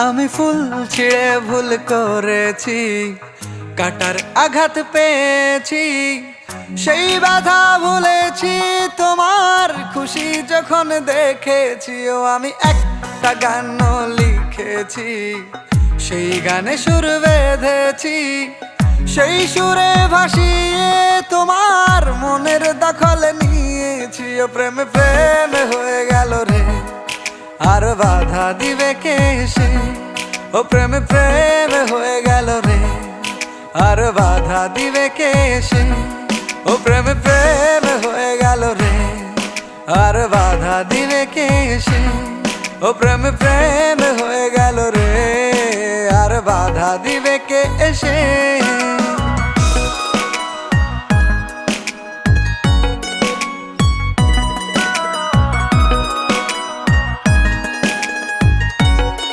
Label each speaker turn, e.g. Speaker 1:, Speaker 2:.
Speaker 1: আমি ফুল ছিঁড়ে ভুল করেছি, কাটার আঘাত পেয়েছি, সেই বাধা ভুলেছি তোমার খুশি যখন দেখেছি। ও আমি একটা গান লিখেছি, সেই গানে সুর বেঁধেছি, সেই সুরে ভাসিয়ে তোমার মনের দখল নিয়েছি। ও প্রেমে প্রেমে হয়ে গেল রে, আর বাধা দিবে কে সে? ও প্রেমে প্রেমে হয়ে গেল রে, আর বাধা দিবে কে সে? ও প্রেমে প্রেমে হয়ে গেল রে, আর বাধা দিবে কে সে? ও প্রেমে প্রেমে হয়ে গেল রে, আর বাধা দিবে কে সে?